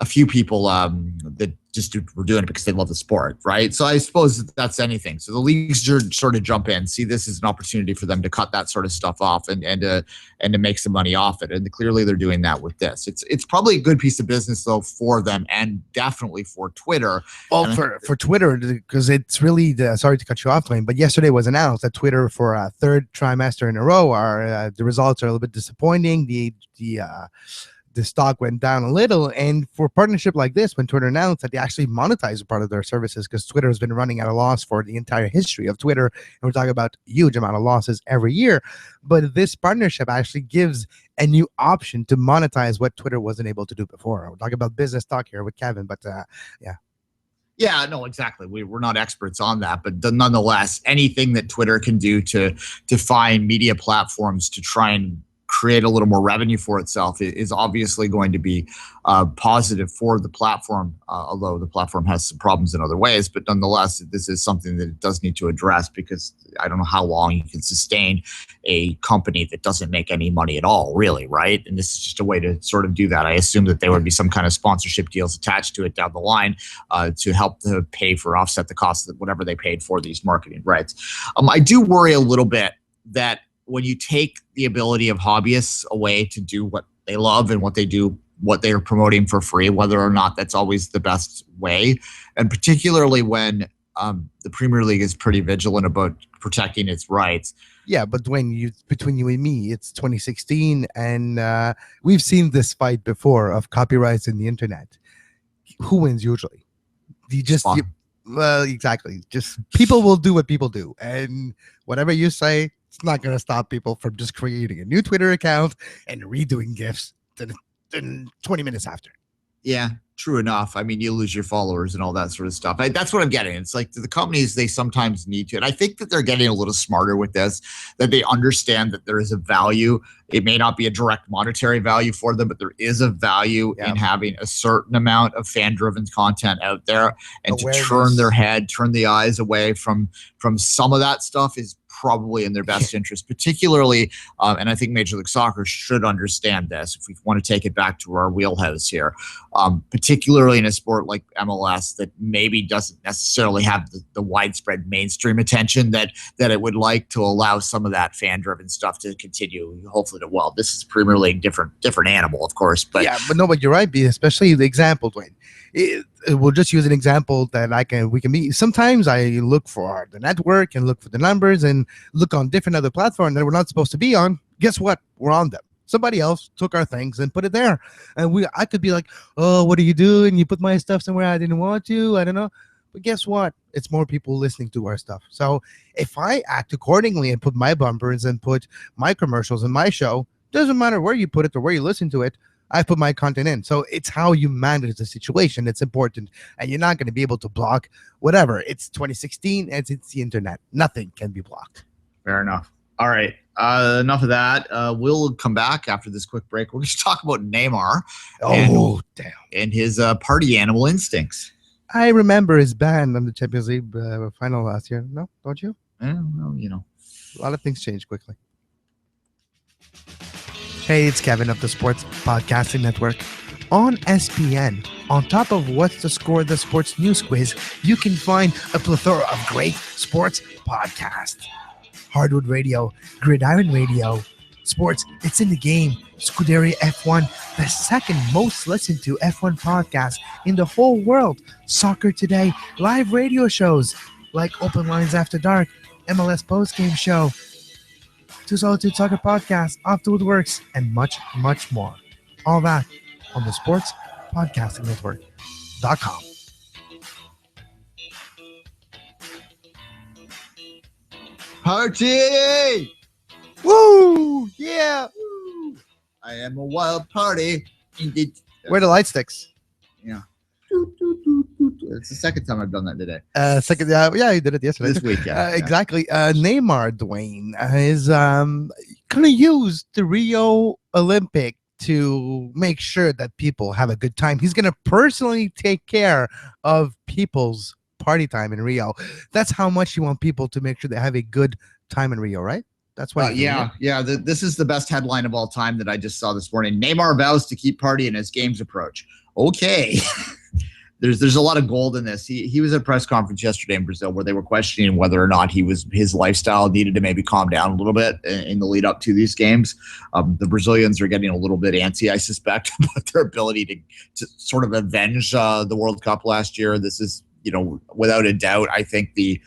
few people that just were doing it because they love the sport, right? So I suppose that's anything. So the leagues sort of jump in, see this as an opportunity for them to cut that sort of stuff off and to make some money off it. And clearly they're doing that with this. It's probably a good piece of business though for them, and definitely for Twitter. Well, for Twitter, because it's really sorry to cut you off, Duane, but yesterday was announced that Twitter for a third trimester in a row are the results are a little bit disappointing. The stock went down a little, and for a partnership like this, when Twitter announced that they actually monetize a part of their services, because Twitter has been running at a loss for the entire history of Twitter, and we're talking about huge amount of losses every year, but this partnership actually gives a new option to monetize what Twitter wasn't able to do before. We're talking about business talk here with Kevin, but yeah. Yeah, no, exactly. We're not experts on that, but nonetheless, anything that Twitter can do to find media platforms to try and create a little more revenue for itself is obviously going to be positive for the platform, although the platform has some problems in other ways. But nonetheless, this is something that it does need to address, because I don't know how long you can sustain a company that doesn't make any money at all, really, right? And this is just a way to sort of do that. I assume that there would be some kind of sponsorship deals attached to it down the line to help to pay for offset the cost of whatever they paid for these marketing rights. I do worry a little bit that when you take the ability of hobbyists away to do what they love and what they are promoting for free, whether or not that's always the best way, and particularly when the Premier League is pretty vigilant about protecting its rights. Yeah, but Duane, between you and me, it's 2016, and we've seen this fight before of copyrights in the internet. Who wins usually? Well, exactly. Just people will do what people do, and whatever you say, it's not going to stop people from just creating a new Twitter account and redoing GIFs then 20 minutes after. Yeah, true enough. I mean, you lose your followers and all that sort of stuff. That's what I'm getting. It's like the companies, they sometimes need to. And I think that they're getting a little smarter with this, that they understand that there is a value. It may not be a direct monetary value for them, but there is a value in having a certain amount of fan-driven content out there, and to turn the eyes away from some of that stuff is probably in their best interest, particularly, and I think Major League Soccer should understand this if we want to take it back to our wheelhouse here, particularly in a sport like MLS that maybe doesn't necessarily have the widespread mainstream attention that it would like, to allow some of that fan-driven stuff to continue, hopefully to well. This is Premier League, different animal, of course. But but you're right, especially the example, Duane. We'll just use an example that we can meet. Sometimes I look for the network and look for the numbers and look on different other platforms that we're not supposed to be on. Guess what? We're on them. Somebody else took our things and put it there. And I could be like, oh, what are you doing? You put my stuff somewhere I didn't want to. I don't know. But guess what? It's more people listening to our stuff. So if I act accordingly and put my bumpers and put my commercials in my show, doesn't matter where you put it or where you listen to it, I put my content in. So it's how you manage the situation. It's important. And you're not going to be able to block whatever. It's 2016 and it's the internet. Nothing can be blocked. Fair enough. All right. Enough of that. We'll come back after this quick break. We're going to talk about Neymar. Damn. And his party animal instincts. I remember his ban on the Champions League final last year. No, don't you? Well, A lot of things change quickly. Hey, it's Kevin of the Sports Podcasting Network. On SPN, on top of What's the Score, the Sports News Quiz, you can find a plethora of great sports podcasts. Hardwood Radio, Gridiron Radio, Sports, It's in the Game, Scuderia F1, the second most listened to F1 podcast in the whole world, Soccer Today, live radio shows like Open Lines After Dark, MLS Postgame Show, Two Solitudes Soccer Podcast, Off the Woodworks, and much, much more. All that on the Sports Podcasting Network.com. Party! Woo! Yeah! Woo. I am a wild party. Where are the light sticks? Yeah. It's the second time I've done that today. Yeah, you did it yesterday. This week, yeah. Exactly. Neymar, Duane, is going to use the Rio Olympic to make sure that people have a good time. He's going to personally take care of people's party time in Rio. That's how much you want people to make sure they have a good time in Rio, right? That's why. This is the best headline of all time that I just saw this morning. Neymar vows to keep partying as games approach. Okay. There's a lot of gold in this. He was at a press conference yesterday in Brazil where they were questioning whether or not his lifestyle needed to maybe calm down a little bit in the lead up to these games. The Brazilians are getting a little bit antsy, I suspect, about their ability to sort of avenge the World Cup last year. This is, without a doubt, I think the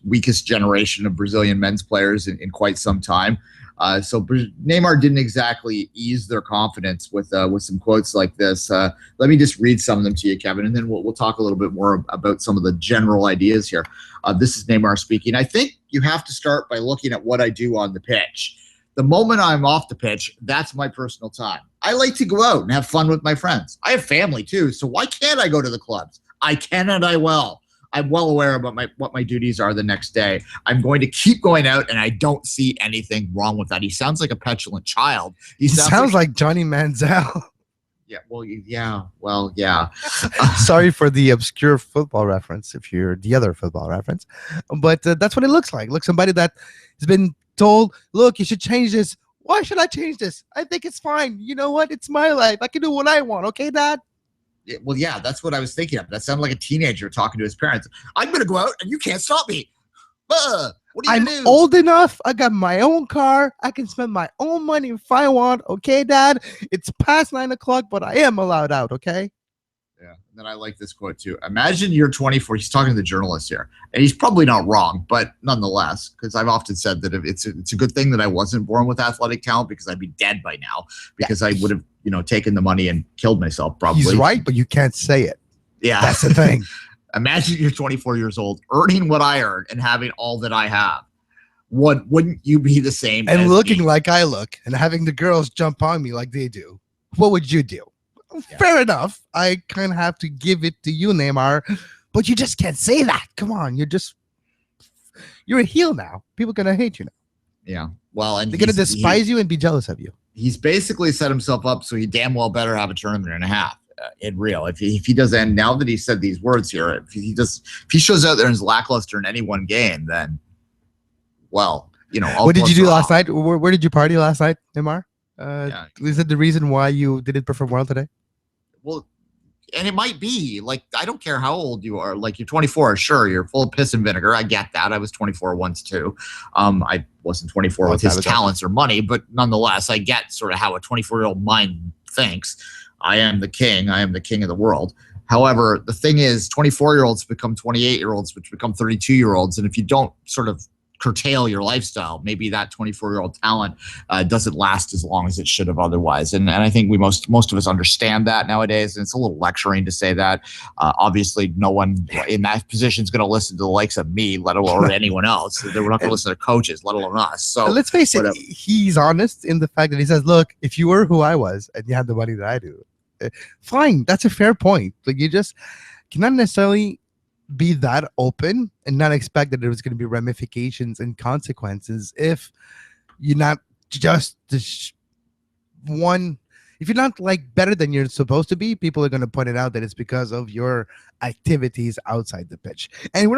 weakest generation of Brazilian men's players in quite some time. So Neymar didn't exactly ease their confidence with some quotes like this. Let me just read some of them to you, Kevin, and then we'll talk a little bit more about some of the general ideas here. This is Neymar speaking. I think you have to start by looking at what I do on the pitch. The moment I'm off the pitch, that's my personal time. I like to go out and have fun with my friends. I have family too, so why can't I go to the clubs? I can and I will. I'm well aware about what my duties are the next day. I'm going to keep going out, and I don't see anything wrong with that. He sounds like a petulant child. He sounds like Johnny Manziel. Yeah. Sorry for the obscure football reference, if you're the other football reference. But that's what it looks like. Look, somebody that has been told, look, you should change this. Why should I change this? I think it's fine. You know what? It's my life. I can do what I want. Okay, Dad? Well, yeah, that's what I was thinking of. That sounded like a teenager talking to his parents. I'm going to go out and you can't stop me. What are you going to do? I'm old enough. I got my own car. I can spend my own money if I want. Okay, Dad? It's past 9 o'clock, but I am allowed out. Okay? Yeah. And then I like this quote too. Imagine you're 24. He's talking to the journalist here, and he's probably not wrong, but nonetheless, because I've often said that it's a good thing that I wasn't born with athletic talent because I'd be dead by now because I would have, taken the money and killed myself probably. He's right, but you can't say it. Yeah. That's the thing. Imagine you're 24 years old, earning what I earn and having all that I have. Wouldn't you be the same? And looking like I look and having the girls jump on me like they do. What would you do? Yeah. Fair enough. I kind of have to give it to you, Neymar, but you just can't say that. Come on. You're a heel now. People are going to hate you now. Yeah. Well, and they're going to despise you and be jealous of you. He's basically set himself up so he damn well better have a tournament and a half in Rio. If he does, and now that he said these words here, if he shows out there and is lackluster in any one game, then, well, what did you do last night? Where did you party last night, Neymar? Is it the reason why you didn't perform well today? Well, and it might be like, I don't care how old you are. Like, you're 24, sure, you're full of piss and vinegar. I get that. I was 24 once too. I wasn't 24 with his talents or money, but nonetheless, I get sort of how a 24-year-old mind thinks. I am the king. I am the king of the world. However, the thing is, 24-year-olds become 28-year-olds, which become 32-year-olds. And if you don't sort of curtail your lifestyle. Maybe that 24-year-old talent doesn't last as long as it should have otherwise. And I think most of us understand that nowadays. And it's a little lecturing to say that. Obviously, no one in that position is going to listen to the likes of me, let alone anyone else. We're not going to listen to coaches, let alone us. So let's face it, he's honest in the fact that he says, look, if you were who I was and you had the money that I do, fine. That's a fair point. Like, you just cannot necessarily be that open and not expect that there was going to be ramifications and consequences if you're not just one. If you're not like better than you're supposed to be, people are going to point it out that it's because of your activities outside the pitch. And we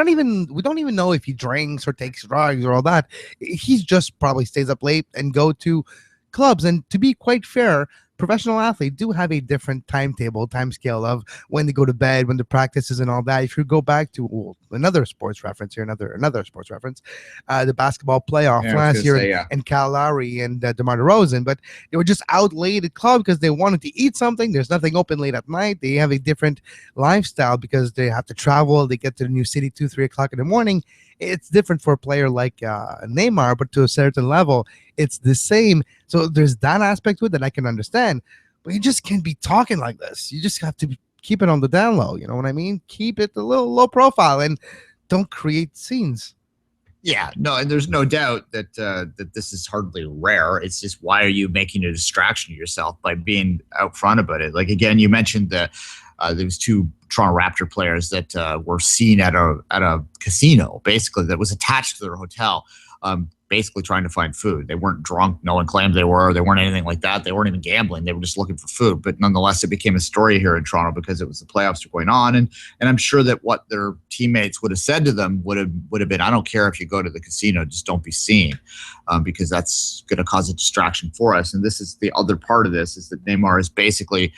don't even know if he drinks or takes drugs or all that. He's just probably stays up late and go to clubs. And to be quite fair, professional athletes do have a different time scale of when they go to bed, when the practices and all that. If you go back to another sports reference here, another sports reference, the basketball playoff last year, and Kyle Lowry and DeMar DeRozan, but they were just out late at club because they wanted to eat something. There's nothing open late at night. They have a different lifestyle because they have to travel. They get to the new city 2-3 o'clock in the morning. It's different for a player like Neymar, but to a certain level, it's the same. So there's that aspect to it that I can understand. But you just can't be talking like this. You just have to keep it on the down low. You know what I mean? Keep it a little low profile and don't create scenes. Yeah, no, and there's no doubt that that this is hardly rare. It's just, why are you making a distraction of yourself by being out front about it? Like, again, you mentioned there was two Toronto Raptor players that were seen at a casino, basically, that was attached to their hotel, basically trying to find food. They weren't drunk. No one claimed they were. They weren't anything like that. They weren't even gambling. They were just looking for food. But nonetheless, it became a story here in Toronto because it was the playoffs were going on. And I'm sure that what their teammates would have said to them would have been, I don't care if you go to the casino, just don't be seen, because that's going to cause a distraction for us. And this is the other part of this, is that Neymar is basically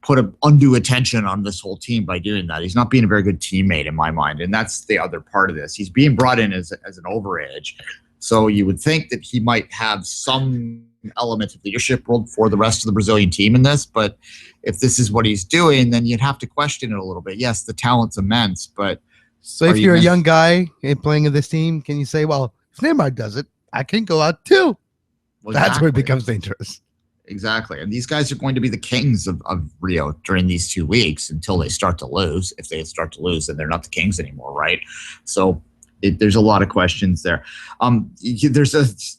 put undue attention on this whole team by doing that. He's not being a very good teammate in my mind. And that's the other part of this. He's being brought in as an overage. So you would think that he might have some element of leadership role for the rest of the Brazilian team in this. But if this is what he's doing, then you'd have to question it a little bit. Yes, the talent's immense, but so if you're a young guy playing in this team, can you say, well, if Neymar does it, I can go out too? Well, that's where it becomes dangerous. Exactly. And these guys are going to be the kings of Rio during these 2 weeks until they start to lose. If they start to lose, then they're not the kings anymore, right? So there's a lot of questions there. There's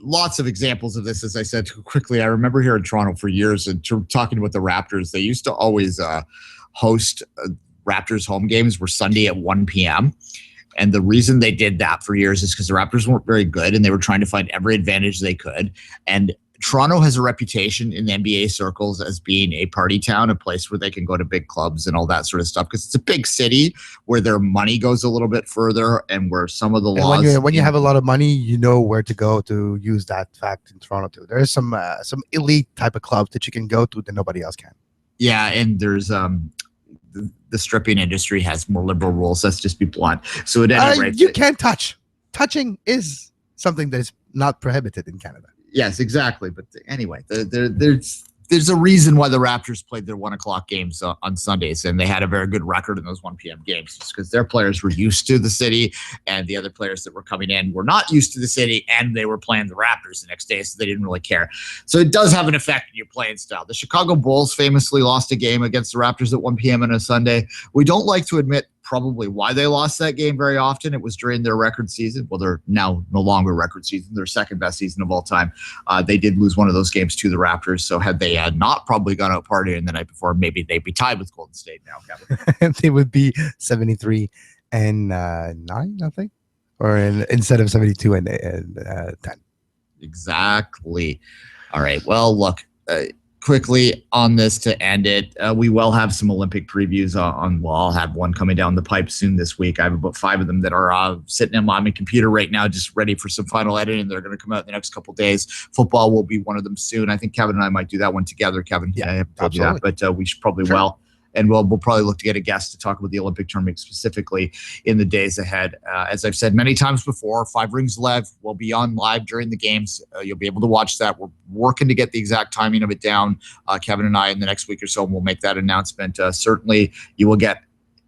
lots of examples of this, as I said too quickly. I remember here in Toronto for years and talking about the Raptors. They used to always host Raptors home games were Sunday at 1 p.m. And the reason they did that for years is because the Raptors weren't very good and they were trying to find every advantage they could. And Toronto has a reputation in the NBA circles as being a party town, a place where they can go to big clubs and all that sort of stuff, because it's a big city where their money goes a little bit further and where some of the laws. When you have a lot of money, you know where to go to use that fact in Toronto too. There is some elite type of clubs that you can go to that nobody else can. Yeah, and there's the stripping industry has more liberal rules. Let's just be blunt. So at any rate, you can't touch. Touching is something that is not prohibited in Canada. Yes, exactly. But anyway, there's a reason why the Raptors played their 1 o'clock games on Sundays, and they had a very good record in those 1 p.m. games, just because their players were used to the city, and the other players that were coming in were not used to the city, and they were playing the Raptors the next day, so they didn't really care. So it does have an effect on your playing style. The Chicago Bulls famously lost a game against the Raptors at 1 p.m. on a Sunday. We don't like to admit probably why they lost that game very often. It was during their record season. Well, they're now no longer record season. Their second best season of all time. They did lose one of those games to the Raptors. So had they not probably gone out partying the night before, maybe they'd be tied with Golden State now, Kevin. They would be 73 and 9, I think, or instead of 72 and 10. Exactly. All right. Well, look, quickly on this to end it, we will have some Olympic previews well, I'll have one coming down the pipe soon this week. I have about 5 of them that are sitting on my computer right now, just ready for some final editing. They're going to come out in the next couple of days. Football will be one of them soon. I think Kevin and I might do that one together, Kevin. Yeah, I haven't told you that, but we should probably And we'll probably look to get a guest to talk about the Olympic tournament specifically in the days ahead. As I've said many times before, 5 Rings Live will be on live during the games. You'll be able to watch that. We're working to get the exact timing of it down, Kevin and I, in the next week or so, and we'll make that announcement. Certainly, you will get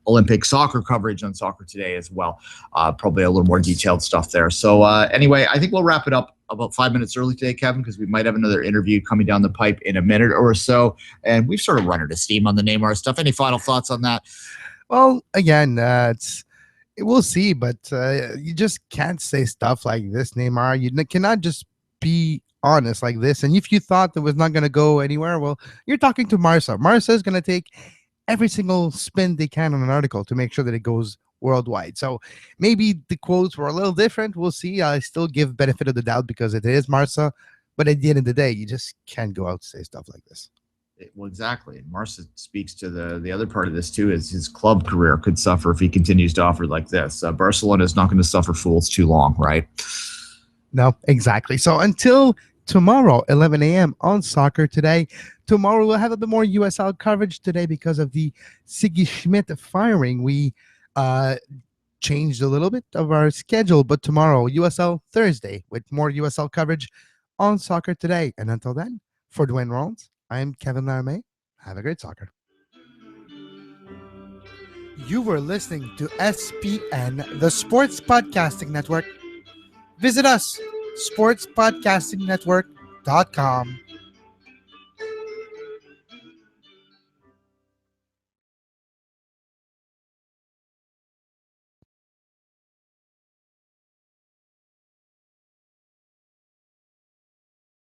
Olympic soccer coverage on Soccer Today as well. Probably a little more detailed stuff there. So anyway, I think we'll wrap it up about 5 minutes early today, Kevin, because we might have another interview coming down the pipe in a minute or so. And we've sort of run out of steam on the Neymar stuff. Any final thoughts on that? Well, again, we'll see, but you just can't say stuff like this, Neymar. You cannot just be honest like this. And if you thought that was not going to go anywhere, well, you're talking to Marca. Marca is going to take every single spin they can on an article to make sure that it goes worldwide. So maybe the quotes were a little different. We'll see. I still give benefit of the doubt because it is Marca. But at the end of the day, you just can't go out and say stuff like this. Well, exactly. Marca speaks to the other part of this too, is his club career could suffer if he continues to offer like this. Barcelona is not going to suffer fools too long, right? No, exactly. So until tomorrow, 11 a.m. on Soccer Today. Tomorrow we'll have a bit more USL coverage today because of the Sigi-Schmidt firing. We changed a little bit of our schedule, but tomorrow, USL Thursday, with more USL coverage on Soccer Today. And until then, for Duane Rollins, I'm Kevin Laramee. Have a great soccer. You were listening to SPN, the Sports Podcasting Network. Visit us, sportspodcastingnetwork.com.